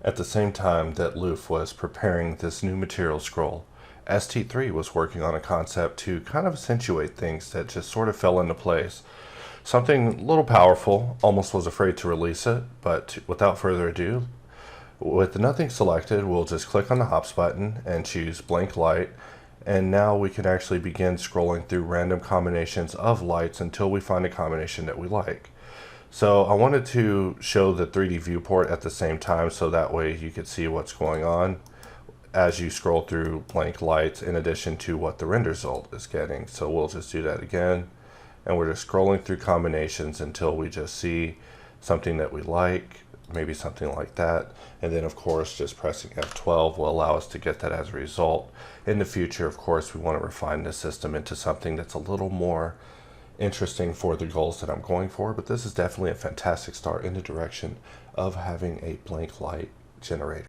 At the same time that Loof was preparing this new material scroll, ST3 was working on a concept to kind of accentuate things that just sort of fell into place. Something a little powerful, almost was afraid to release it, but without further ado, with nothing selected, we'll just click on the hops button and choose blank light, and now we can actually begin scrolling through random combinations of lights until we find a combination that we like. So I wanted to show the 3D viewport at the same time so that way you could see what's going on as you scroll through blank lights in addition to what the render result is getting. So we'll just do that again, and we're just scrolling through combinations until we just see something that we like, maybe something like that, and then of course just pressing F12 will allow us to get that as a result. In the future, of course, we want to refine the system into something that's a little more interesting for the goals that I'm going for, but this is definitely a fantastic start in the direction of having a blank light generator.